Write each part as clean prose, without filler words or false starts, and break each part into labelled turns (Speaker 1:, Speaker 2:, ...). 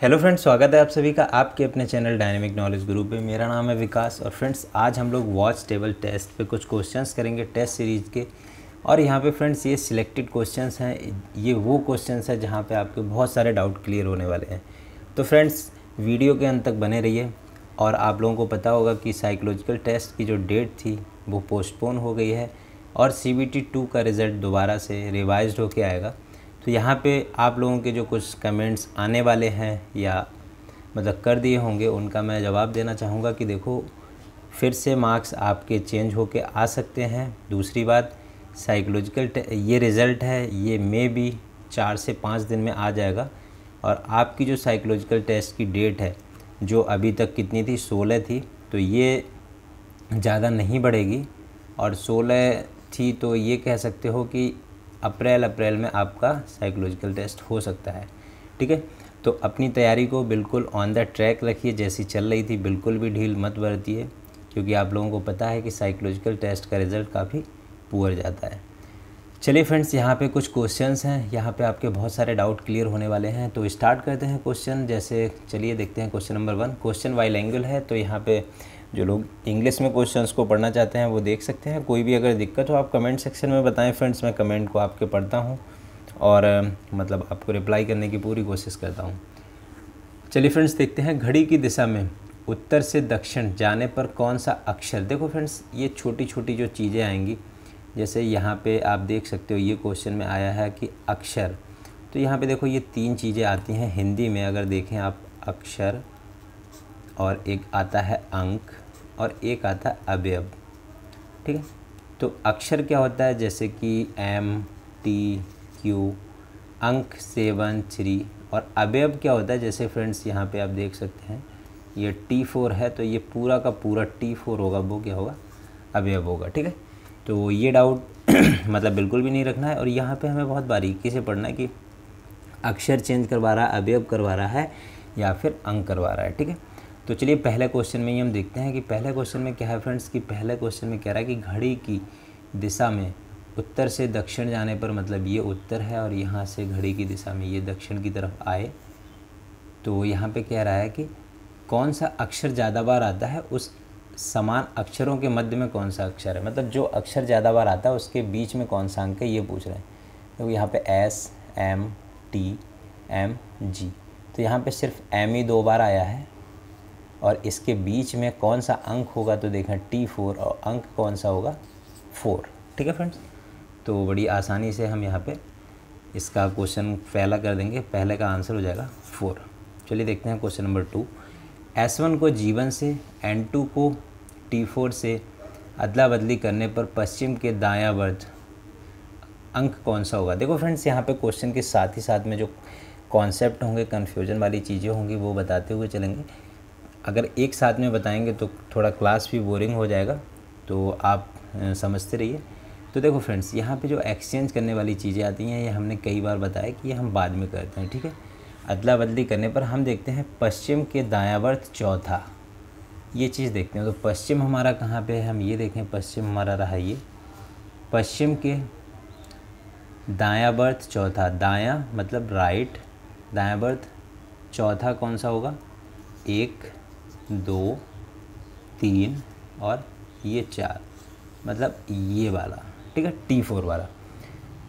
Speaker 1: Hello friends, स्वागत है आप सभी का आपके अपने चैनल डायनेमिक नॉलेज ग्रुप में। मेरा नाम है विकास और फ्रेंड्स आज हम लोग वॉच टेबल टेस्ट पे कुछ क्वेश्चंस करेंगे टेस्ट सीरीज़ के। और यहाँ पे फ्रेंड्स ये सिलेक्टेड क्वेश्चंस हैं, ये वो क्वेश्चंस हैं जहाँ पे आपके बहुत सारे डाउट क्लियर होने वाले हैं। तो फ्रेंड्स वीडियो के अंत तक बने रहिए। और आप लोगों को पता होगा कि साइकोलॉजिकल टेस्ट की जो डेट थी वो पोस्टपोन हो गई है और CBT 2 का रिज़ल्ट दोबारा से रिवाइज्ड होके आएगा। तो यहाँ पे आप लोगों के जो कुछ कमेंट्स आने वाले हैं या मतलब कर दिए होंगे उनका मैं जवाब देना चाहूँगा कि देखो फिर से मार्क्स आपके चेंज होके आ सकते हैं। दूसरी बात, साइकोलॉजिकल ये रिज़ल्ट है, ये मे भी 4 से 5 दिन में आ जाएगा। और आपकी जो साइकोलॉजिकल टेस्ट की डेट है जो अभी तक कितनी थी, 16 थी, तो ये ज़्यादा नहीं बढ़ेगी। और 16 थी तो ये कह सकते हो कि अप्रैल में आपका साइकोलॉजिकल टेस्ट हो सकता है। ठीक है, तो अपनी तैयारी को बिल्कुल ऑन द ट्रैक रखिए, जैसी चल रही थी बिल्कुल भी ढील मत बरतिए, क्योंकि आप लोगों को पता है कि साइकोलॉजिकल टेस्ट का रिज़ल्ट काफ़ी पुअर जाता है। चलिए फ्रेंड्स, यहाँ पे कुछ क्वेश्चंस हैं, यहाँ पे आपके बहुत सारे डाउट क्लियर होने वाले हैं। तो स्टार्ट करते हैं क्वेश्चन। जैसे चलिए देखते हैं क्वेश्चन नंबर 1। क्वेश्चन बाइलिंगुअल है, तो यहाँ पे जो लोग इंग्लिश में क्वेश्चंस को पढ़ना चाहते हैं वो देख सकते हैं। कोई भी अगर दिक्कत हो आप कमेंट सेक्शन में बताएं फ्रेंड्स, मैं कमेंट को आपके पढ़ता हूँ और मतलब आपको रिप्लाई करने की पूरी कोशिश करता हूँ। चलिए फ्रेंड्स देखते हैं, घड़ी की दिशा में उत्तर से दक्षिण जाने पर कौन सा अक्षर। देखो फ्रेंड्स ये छोटी छोटी जो चीज़ें आएंगी, जैसे यहाँ पे आप देख सकते हो ये क्वेश्चन में आया है कि अक्षर, तो यहाँ पे देखो ये 3 चीज़ें आती हैं हिंदी में। अगर देखें आप, अक्षर और एक आता है अंक और एक आता है अवयव। ठीक है, तो अक्षर क्या होता है, जैसे कि MTQ, अंक 7 3। और अवयव क्या होता है, जैसे फ्रेंड्स यहाँ पे आप देख सकते हैं ये T4 है, तो ये पूरा का पूरा T4 होगा, वो क्या होगा, अवयव होगा। ठीक है, तो ये डाउट मतलब बिल्कुल भी नहीं रखना है। और यहाँ पे हमें बहुत बारीकी से पढ़ना है कि अक्षर चेंज करवा रहा है, अवयव करवा रहा है या फिर अंक करवा रहा है। ठीक है, तो चलिए पहले क्वेश्चन में ही हम देखते हैं कि पहले क्वेश्चन में क्या है फ्रेंड्स, कि पहले क्वेश्चन में कह रहा है कि घड़ी की दिशा में उत्तर से दक्षिण जाने पर, मतलब ये उत्तर है और यहाँ से घड़ी की दिशा में ये दक्षिण की तरफ आए, तो यहाँ पे कह रहा है कि कौन सा अक्षर ज़्यादा बार आता है, उस समान अक्षरों के मध्य में कौन सा अक्षर है, मतलब जो अक्षर ज़्यादा बार आता है उसके बीच में कौन सा अंक है, ये पूछ रहे हैं। तो यहाँ पे SMTMG, तो यहाँ पे सिर्फ M ही 2 बार आया है और इसके बीच में कौन सा अंक होगा, तो देखें T4, और अंक कौन सा होगा, 4। ठीक है फ्रेंड्स, तो बड़ी आसानी से हम यहाँ पे इसका क्वेश्चन पहला कर देंगे, पहले का आंसर हो जाएगा 4। चलिए देखते हैं क्वेश्चन नंबर 2। S1 को G1 से, N2 को T4 से अदला बदली करने पर पश्चिम के दायावर्त अंक कौन सा होगा। देखो फ्रेंड्स यहाँ पे क्वेश्चन के साथ ही साथ में जो कॉन्सेप्ट होंगे, कन्फ्यूजन वाली चीज़ें होंगी, वो बताते हुए चलेंगे। अगर एक साथ में बताएंगे तो थोड़ा क्लास भी बोरिंग हो जाएगा, तो आप समझते रहिए। तो देखो फ्रेंड्स यहाँ पे जो एक्सचेंज करने वाली चीज़ें आती हैं, ये हमने कई बार बताया कि ये हम बाद में करते हैं। ठीक है, अदला बदली करने पर हम देखते हैं पश्चिम के दायावर्त चौथा, ये चीज़ देखते हैं। तो पश्चिम हमारा कहाँ पे है, हम ये देखें, पश्चिम हमारा रहा ये, पश्चिम के दायावर्त चौथा, दायां मतलब राइट, दायावर्त चौथा कौन सा होगा, 1 2 3 और ये 4, मतलब ये वाला। ठीक है, T4 वाला।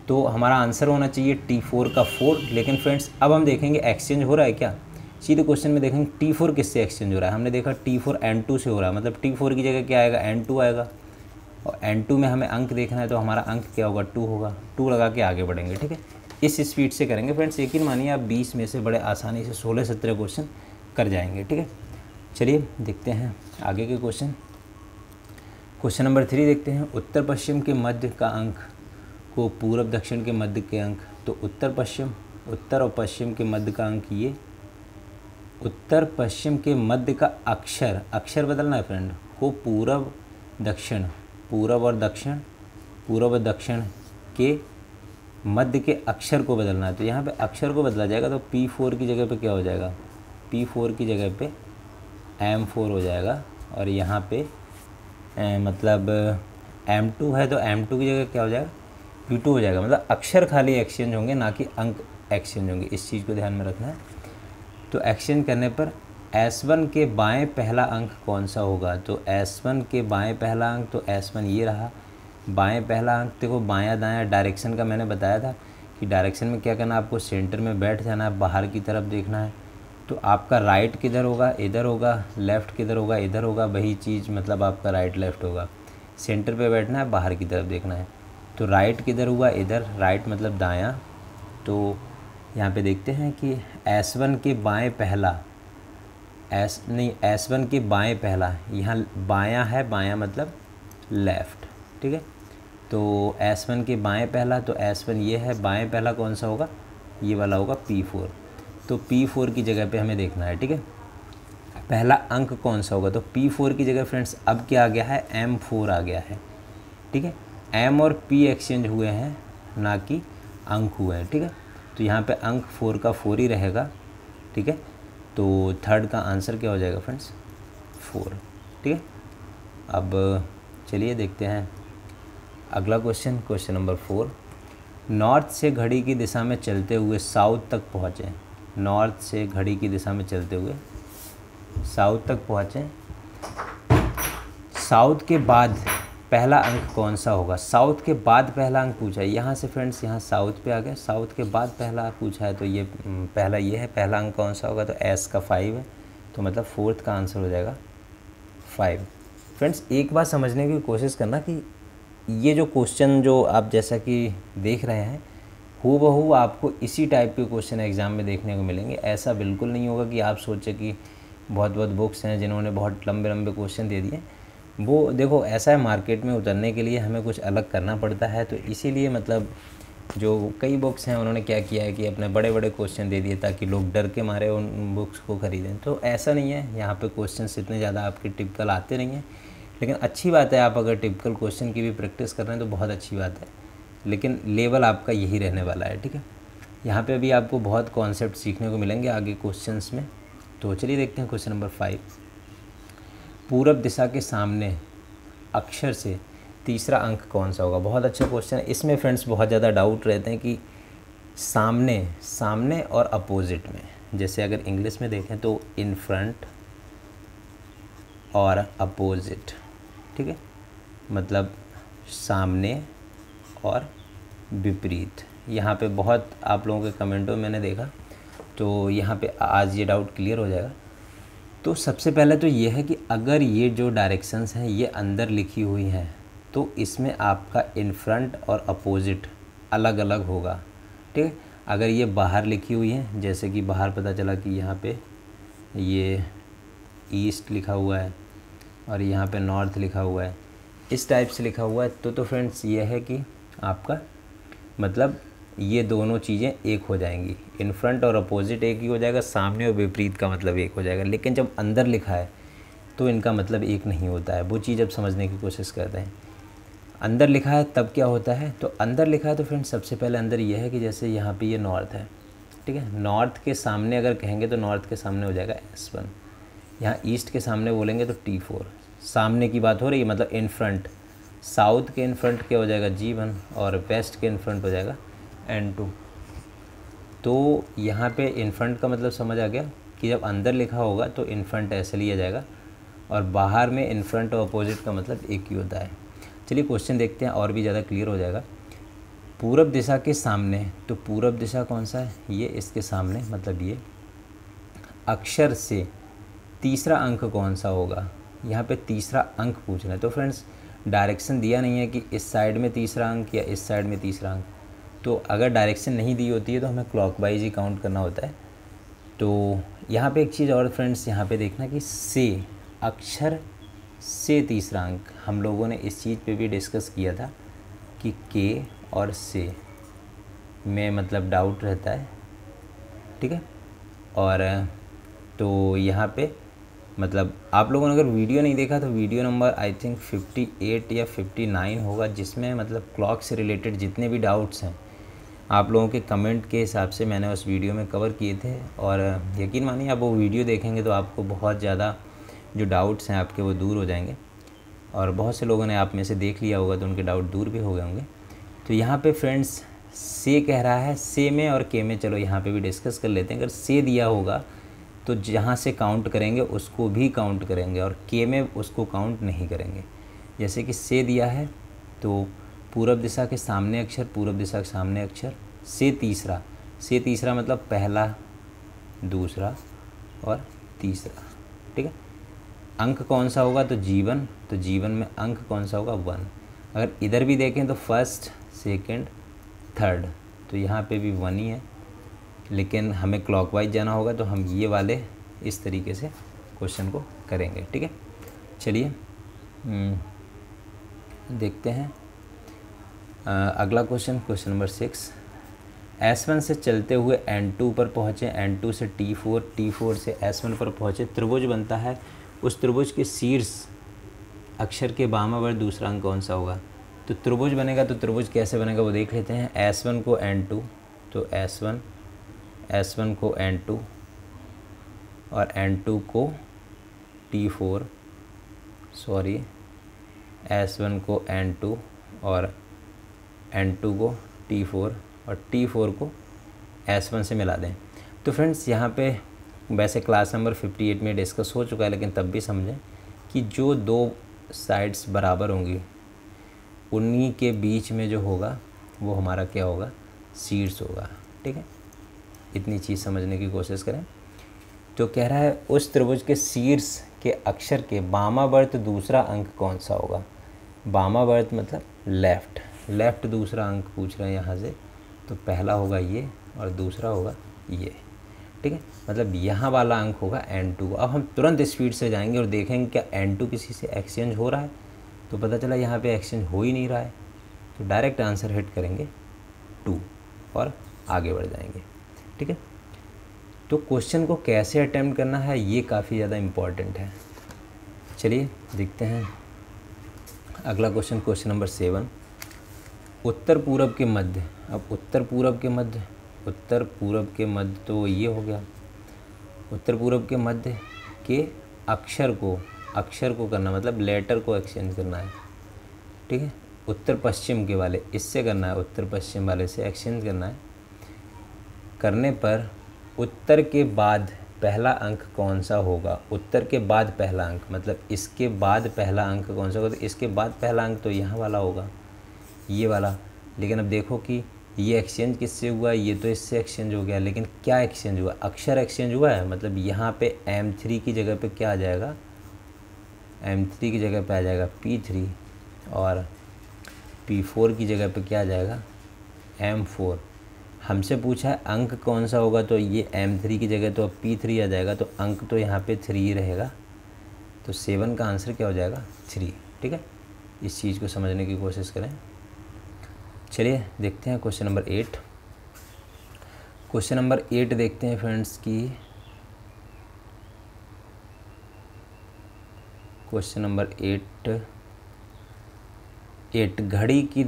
Speaker 1: तो हमारा आंसर होना चाहिए T4 का 4। लेकिन फ्रेंड्स अब हम देखेंगे एक्सचेंज हो रहा है क्या, सीधे क्वेश्चन में देखेंगे T4 किससे एक्सचेंज हो रहा है। हमने देखा T4 N2 से हो रहा है, मतलब T4 की जगह क्या आएगा, N2 आएगा। और N2 में हमें अंक देखना है, तो हमारा अंक क्या होगा, 2 होगा। 2 लगा के आगे बढ़ेंगे। ठीक है, इस स्पीड से करेंगे फ्रेंड्स, यकीन मानिए आप 20 में से बड़े आसानी से 16-17 क्वेश्चन कर जाएंगे। ठीक है, चलिए देखते हैं आगे के क्वेश्चन। क्वेश्चन नंबर 3 देखते हैं, उत्तर पश्चिम के मध्य का अंक को पूर्व दक्षिण के मध्य के अंक। तो उत्तर और पश्चिम के मध्य का अंक, ये उत्तर पश्चिम के मध्य का अक्षर बदलना है फ्रेंड, को पूर्व और दक्षिण के मध्य के अक्षर को बदलना है। तो यहाँ पे अक्षर को बदला जाएगा, तो P4 की जगह पे क्या हो जाएगा, P4 की जगह पे M4 हो जाएगा। और यहाँ पे मतलब M2 है, तो M2 की जगह क्या हो जाएगा, P2 हो जाएगा। मतलब अक्षर खाली एक्सचेंज होंगे, ना कि अंक एक्सचेंज होंगे। इस चीज़ को ध्यान में रखना है। तो एक्सचेंज करने पर S1 के बाएं पहला अंक कौन सा होगा? तो S1 के बाएं पहला अंक, तो S1 ये रहा बाएं पहला अंक। देखो बायां दायां डायरेक्शन का मैंने बताया था कि डायरेक्शन में क्या करना है, आपको सेंटर में बैठ जाना है, बाहर की तरफ देखना है। तो आपका राइट किधर होगा? इधर होगा। लेफ़्ट किधर होगा? इधर होगा। वही चीज़ मतलब आपका राइट लेफ़्ट होगा। सेंटर पे बैठना है, बाहर की तरफ देखना है। तो राइट किधर हुआ? इधर। राइट मतलब दायां। तो यहाँ पे देखते हैं कि S1 के बाएं पहला S1 के बाएं पहला, यहाँ बायां है, बायां मतलब लेफ़्ट, ठीक है। तो S1 के बाएं पहला, तो S1 ये है, बाएं पहला कौन सा होगा? ये वाला होगा P4। तो P4 की जगह पे हमें देखना है, ठीक है। पहला अंक कौन सा होगा? तो P4 की जगह फ्रेंड्स अब क्या आ गया है? M4 आ गया है, ठीक है। M और P एक्सचेंज हुए हैं, ना कि अंक हुए हैं, ठीक है। तो यहाँ पे अंक 4 का 4 ही रहेगा, ठीक है। तो थर्ड का आंसर क्या हो जाएगा फ्रेंड्स? 4, ठीक है। अब चलिए देखते हैं अगला क्वेश्चन, क्वेश्चन नंबर 4। नॉर्थ से घड़ी की दिशा में चलते हुए साउथ तक पहुँचे। नॉर्थ से घड़ी की दिशा में चलते हुए साउथ तक पहुँचे। साउथ के बाद पहला अंक कौन सा होगा? साउथ के बाद पहला अंक पूछा है। यहाँ से फ्रेंड्स यहाँ साउथ पे आ गया, साउथ के बाद पहला पूछा है, तो ये पहला ये है। पहला अंक कौन सा होगा? तो S का 5 है, तो मतलब फोर्थ का आंसर हो जाएगा 5। फ्रेंड्स एक बात समझने की कोशिश करना कि ये जो क्वेश्चन जो आप जैसा कि देख रहे हैं, हूबहू आपको इसी टाइप के क्वेश्चन एग्ज़ाम में देखने को मिलेंगे। ऐसा बिल्कुल नहीं होगा कि आप सोचें कि बहुत बहुत बुक्स हैं जिन्होंने बहुत लंबे लंबे क्वेश्चन दे दिए। वो देखो ऐसा है, मार्केट में उतरने के लिए हमें कुछ अलग करना पड़ता है। तो इसीलिए मतलब जो कई बुक्स हैं उन्होंने क्या किया है कि अपने बड़े बड़े क्वेश्चन दे दिए ताकि लोग डर के मारे उन बुक्स को ख़रीदें। तो ऐसा नहीं है, यहाँ पे क्वेश्चंस इतने ज़्यादा आपके टिपिकल आते नहीं हैं। लेकिन अच्छी बात है, आप अगर टिपिकल क्वेश्चन की भी प्रैक्टिस कर रहे हैं तो बहुत अच्छी बात है, लेकिन लेवल आपका यही रहने वाला है, ठीक है। यहाँ पे अभी आपको बहुत कॉन्सेप्ट सीखने को मिलेंगे आगे क्वेश्चंस में। तो चलिए देखते हैं क्वेश्चन नंबर 5। पूरब दिशा के सामने अक्षर से तीसरा अंक कौन सा होगा? बहुत अच्छा क्वेश्चन है। इसमें फ्रेंड्स बहुत ज़्यादा डाउट रहते हैं कि सामने और अपोजिट में, जैसे अगर इंग्लिश में देखें तो इन फ्रंट और अपोजिट, ठीक है, मतलब सामने और विपरीत। यहाँ पे बहुत आप लोगों के कमेंटों में मैंने देखा, तो यहाँ पे आज ये डाउट क्लियर हो जाएगा। तो सबसे पहले तो ये है कि अगर ये जो डायरेक्शंस हैं ये अंदर लिखी हुई हैं तो इसमें आपका इन फ्रंट और अपोजिट अलग अलग होगा, ठीक है। अगर ये बाहर लिखी हुई है, जैसे कि बाहर पता चला कि यहाँ पे ये ईस्ट लिखा हुआ है और यहाँ पे नॉर्थ लिखा हुआ है, इस टाइप से लिखा हुआ है, तो फ्रेंड्स ये है कि आपका मतलब ये दोनों चीज़ें एक हो जाएंगी। इन फ्रंट और अपोजिट एक ही हो जाएगा, सामने और विपरीत का मतलब एक हो जाएगा। लेकिन जब अंदर लिखा है तो इनका मतलब एक नहीं होता है। वो चीज़ अब समझने की कोशिश करते हैं। अंदर लिखा है तब क्या होता है? तो अंदर लिखा है तो फ्रेंड्स सबसे पहले अंदर ये है कि जैसे यहाँ पे ये नॉर्थ है, ठीक है। नॉर्थ के सामने अगर कहेंगे तो नॉर्थ के सामने हो जाएगा S1। यहाँ ईस्ट के सामने बोलेंगे तो T4। सामने की बात हो रही है, मतलब इन फ्रंट। साउथ के इन फ्रंट क्या हो जाएगा? G1 और वेस्ट के इन फ्रंट हो जाएगा N2। तो यहाँ पे इन फ्रंट का मतलब समझ आ गया कि जब अंदर लिखा होगा तो इन फ्रंट ऐसे लिया जाएगा और बाहर में इन फ्रंट और अपोजिट का मतलब एक ही होता है। चलिए क्वेश्चन देखते हैं और भी ज़्यादा क्लियर हो जाएगा। पूरब दिशा के सामने, तो पूरब दिशा कौन सा है? ये इसके सामने, मतलब ये अक्षर से तीसरा अंक कौन सा होगा? यहाँ पे तीसरा अंक पूछना है। तो फ्रेंड्स डायरेक्शन दिया नहीं है कि इस साइड में तीसरा अंक या इस साइड में तीसरा अंक। तो अगर डायरेक्शन नहीं दी होती है तो हमें क्लॉकवाइज ही काउंट करना होता है। तो यहाँ पे एक चीज़ और फ्रेंड्स यहाँ पे देखना कि से, अक्षर से तीसरा अंक, हम लोगों ने इस चीज़ पे भी डिस्कस किया था कि के और से में मतलब डाउट रहता है, ठीक है। और तो यहाँ पे मतलब आप लोगों ने अगर वीडियो नहीं देखा तो वीडियो नंबर आई थिंक 58 या 59 होगा, जिसमें मतलब क्लॉक से रिलेटेड जितने भी डाउट्स हैं आप लोगों के कमेंट के हिसाब से मैंने उस वीडियो में कवर किए थे। और यकीन मानिए आप वो वीडियो देखेंगे तो आपको बहुत ज़्यादा जो डाउट्स हैं आपके वो दूर हो जाएंगे। और बहुत से लोगों ने आप में से देख लिया होगा तो उनके डाउट दूर भी हो गए होंगे। तो यहाँ पे फ्रेंड्स से कह रहा है, से में और के में चलो यहाँ पे भी डिस्कस कर लेते हैं। अगर से दिया होगा तो जहाँ से काउंट करेंगे उसको भी काउंट करेंगे और के में उसको काउंट नहीं करेंगे। जैसे कि से दिया है तो पूरब दिशा के सामने अक्षर, पूरब दिशा के सामने अक्षर, से तीसरा मतलब पहला, दूसरा और तीसरा। ठीक है। अंक कौन सा होगा तो जीवन, तो जीवन में अंक कौन सा होगा 1। अगर इधर भी देखें तो फर्स्ट, सेकंड, थर्ड, तो यहाँ पे भी 1 ही है, लेकिन हमें क्लॉकवाइज जाना होगा तो हम ये वाले इस तरीके से क्वेश्चन को करेंगे। ठीक है। चलिए देखते हैं अगला क्वेश्चन नंबर 6। S1 से चलते हुए N2 पर पहुँचे, N2 से T4, T4 से S1 पर पहुँचे, त्रिभुज बनता है। उस त्रिभुज के शीर्ष अक्षर के वामावर्त दूसरा अंक कौन सा होगा। तो त्रिभुज बनेगा तो त्रिभुज कैसे बनेगा वो देख लेते हैं। S1 को N2, तो S1 को N2 और N2 को T4, S1 को N2 और N2 को T4 और T4 को S1 से मिला दें। तो फ्रेंड्स यहाँ पे वैसे क्लास नंबर 58 में डिस्कस हो चुका है, लेकिन तब भी समझें कि जो दो साइड्स बराबर होंगी उन्हीं के बीच में जो होगा वो हमारा क्या होगा, शीर्ष होगा। ठीक है, इतनी चीज़ समझने की कोशिश करें। तो कह रहा है उस त्रिभुज के शीर्ष के अक्षर के वामावर्त दूसरा अंक कौन सा होगा। वामावर्त मतलब लेफ़्ट दूसरा अंक पूछ रहे हैं यहाँ से, तो पहला होगा ये और दूसरा होगा ये। ठीक है, मतलब यहाँ वाला अंक होगा N2। अब हम तुरंत स्पीड से जाएंगे और देखेंगे क्या N2 किसी से एक्सचेंज हो रहा है, तो पता चला यहाँ पे एक्सचेंज हो ही नहीं रहा है, तो डायरेक्ट आंसर हिट करेंगे 2 और आगे बढ़ जाएंगे। ठीक है, तो क्वेश्चन को कैसे अटेम्प्ट करना है ये काफ़ी ज़्यादा इम्पॉर्टेंट है। चलिए देखते हैं अगला क्वेश्चन नंबर 7। उत्तर पूरब के मध्य। अब उत्तर पूरब के मध्य तो ये हो गया। उत्तर पूरब के मध्य के अक्षर को करना मतलब लेटर को एक्सचेंज करना है। ठीक है, उत्तर पश्चिम के वाले इससे करना है, उत्तर पश्चिम वाले से एक्सचेंज करना है। करने पर उत्तर के बाद पहला अंक कौन सा होगा। उत्तर के बाद पहला अंक मतलब इसके बाद पहला अंक कौन सा होगा, तो इसके बाद पहला अंक तो यहाँ वाला होगा, ये वाला। लेकिन अब देखो कि ये एक्सचेंज किससे हुआ, ये तो इससे एक्सचेंज हो गया, लेकिन क्या एक्सचेंज हुआ, अक्षर एक्सचेंज हुआ है। मतलब यहाँ पे M3 की जगह पे क्या आ जाएगा, M3 की जगह पे आ जाएगा P3 और P4 की जगह पे क्या आ जाएगा M4। हमसे पूछा है अंक कौन सा होगा, तो ये M3 की जगह तो अब P3 आ जाएगा, तो अंक तो यहाँ पे 3 रहेगा, तो 7 का आंसर क्या हो जाएगा 3। ठीक है, इस चीज़ को समझने की कोशिश करें। चलिए देखते हैं क्वेश्चन नंबर 8। क्वेश्चन नंबर 8 देखते हैं फ्रेंड्स की क्वेश्चन नंबर 8 घड़ी की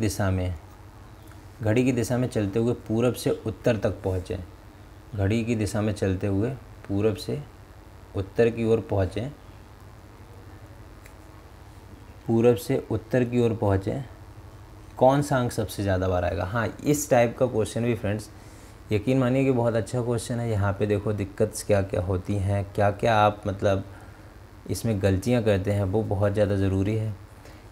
Speaker 1: दिशा में चलते हुए पूरब से उत्तर तक पहुँचे। घड़ी की दिशा में चलते हुए पूरब से उत्तर की ओर पहुँचे, कौन सा अंक सबसे ज़्यादा बार आएगा। हाँ, इस टाइप का क्वेश्चन भी फ्रेंड्स यकीन मानिए कि बहुत अच्छा क्वेश्चन है। यहाँ पे देखो दिक्कत क्या क्या होती हैं, क्या क्या आप मतलब इसमें गलतियाँ करते हैं, वो बहुत ज़्यादा ज़रूरी है।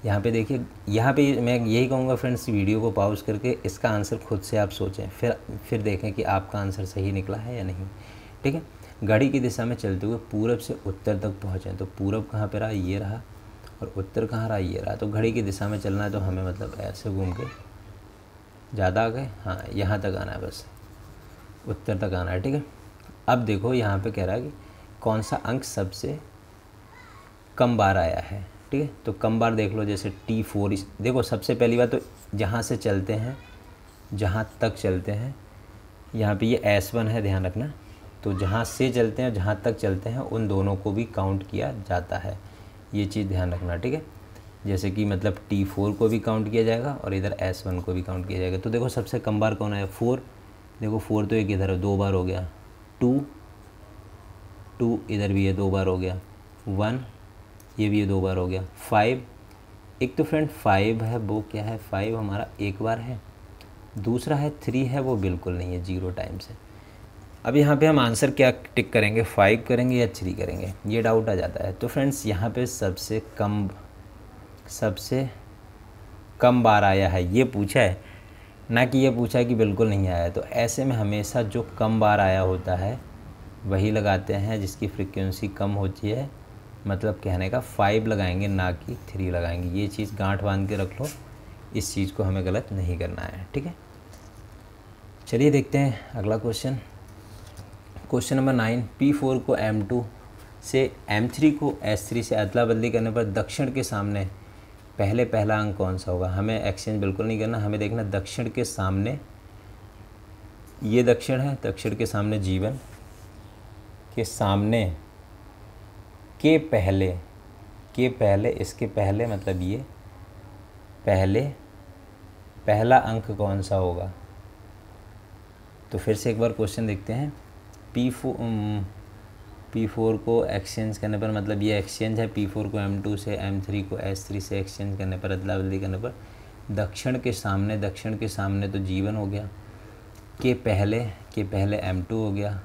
Speaker 1: यहाँ पे देखिए, यहाँ पे मैं यही कहूँगा फ्रेंड्स, वीडियो को पॉज करके इसका आंसर खुद से आप सोचें, फिर देखें कि आपका आंसर सही निकला है या नहीं। ठीक है, घड़ी की दिशा में चलते हुए पूरब से उत्तर तक पहुँचें, तो पूरब कहाँ पे रहा, ये रहा, और उत्तर कहाँ रहा, ये रहा। तो घड़ी की दिशा में चलना है तो हमें मतलब ऐसे घूम के ज़्यादा आ गए, हाँ यहाँ तक आना है, बस उत्तर तक आना है। ठीक है, अब देखो यहाँ पे कह रहा है कि कौन सा अंक सबसे कम बार आया है। ठीक है, तो कम बार देख लो, जैसे T4। देखो सबसे पहली बात तो जहाँ से चलते हैं, जहाँ तक चलते हैं, यहाँ पे ये S1 है, ध्यान रखना। तो जहाँ से चलते हैं जहाँ तक चलते हैं उन दोनों को भी काउंट किया जाता है, ये चीज़ ध्यान रखना। ठीक है, जैसे कि मतलब T4 को भी काउंट किया जाएगा और इधर S1 को भी काउंट किया जाएगा। तो देखो सबसे कम बार कौन है, 4। देखो 4 तो एक इधर 2 बार हो गया, 2 इधर भी है 2 बार हो गया, 1 ये भी 2 बार हो गया, 5 एक तो फ्रेंड 5 है, वो क्या है 5 हमारा एक बार है, दूसरा है 3 है, वो बिल्कुल नहीं है, 0 टाइम्स है। अब यहाँ पे हम आंसर क्या टिक करेंगे, 5 करेंगे या 3 करेंगे, ये डाउट आ जाता है। तो फ्रेंड्स यहाँ पे सबसे कम बार आया है ये पूछा है, ना कि ये पूछा है कि बिल्कुल नहीं आया। तो ऐसे में हमेशा जो कम बार आया होता है वही लगाते हैं, जिसकी फ्रीक्वेंसी कम होती है। मतलब कहने का 5 लगाएंगे, ना कि 3 लगाएंगे। ये चीज़ गांठ बांध के रख लो, इस चीज़ को हमें गलत नहीं करना है, ठीक है। चलिए देखते हैं अगला क्वेश्चन। क्वेश्चन नंबर 9, P4 को M2 से M3 को S3 से अदला बदली करने पर दक्षिण के सामने पहला अंक कौन सा होगा। हमें एक्सचेंज बिल्कुल नहीं करना, हमें देखना दक्षिण के सामने, ये दक्षिण है, दक्षिण के सामने G1 के सामने के पहले इसके पहले, मतलब ये पहला अंक कौन सा होगा। तो फिर से एक बार क्वेश्चन देखते हैं। P4 को एक्सचेंज करने पर, मतलब ये एक्सचेंज है, P4 को M2 से, M3 को S3 से एक्सचेंज करने पर, अदला बदली करने पर दक्षिण के सामने तो G1 हो गया, के पहले M2 हो गया।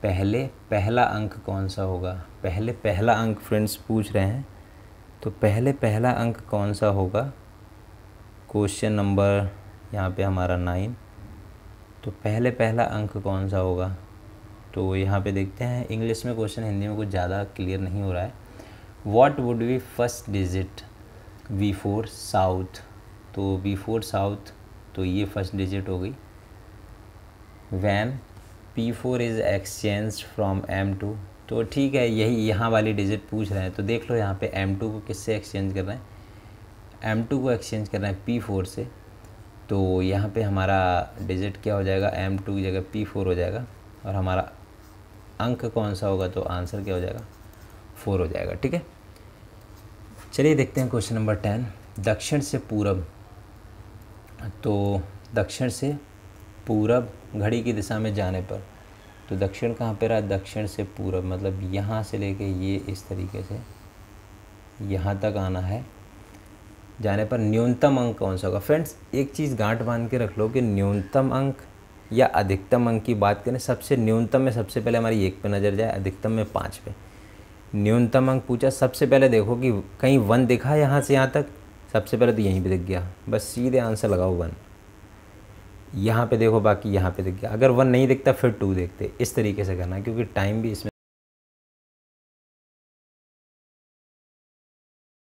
Speaker 1: पहला अंक कौन सा होगा, पहला अंक फ्रेंड्स पूछ रहे हैं, तो पहला अंक कौन सा होगा। क्वेश्चन नंबर यहाँ पे हमारा 9, तो पहला अंक कौन सा होगा। तो यहाँ पे देखते हैं, इंग्लिश में क्वेश्चन, हिंदी में कुछ ज़्यादा क्लियर नहीं हो रहा है। What would be first digit V4 south, तो V4 साउथ, तो ये फर्स्ट डिजिट हो गई। Van P4 is exchange from M2, तो ठीक है, यही यहाँ वाली डिजिट पूछ रहे हैं। तो देख लो यहाँ पे M2 को किससे एक्सचेंज कर रहे हैं, M2 को एक्सचेंज कर रहे हैं P4 से। तो यहाँ पे हमारा डिजिट क्या हो जाएगा, M2 की जगह P4 हो जाएगा, और हमारा अंक कौन सा होगा, तो आंसर क्या हो जाएगा, 4 हो जाएगा, ठीक है। चलिए देखते हैं क्वेश्चन नंबर 10, दक्षिण से पूरब। तो दक्षिण से पूरब घड़ी की दिशा में जाने पर, तो दक्षिण कहाँ पे रहा, दक्षिण से पूरब, मतलब यहाँ से लेके ये इस तरीके से यहाँ तक आना है। जाने पर न्यूनतम अंक कौन सा होगा। फ्रेंड्स एक चीज़ गांठ बांध के रख लो कि न्यूनतम अंक या अधिकतम अंक की बात करें, सबसे न्यूनतम में सबसे पहले हमारी 1 पे नज़र जाए, अधिकतम में 5 पे। न्यूनतम अंक पूछा, सबसे पहले देखो कि कहीं 1 दिखा यहाँ से यहाँ तक, सबसे पहले तो यहीं पे दिख गया, बस सीधे आंसर लगाओ 1। यहाँ पे देखो, बाकी यहाँ पे दिख गया। अगर 1 नहीं दिखता फिर 2 देखते, इस तरीके से करना, क्योंकि टाइम भी इसमें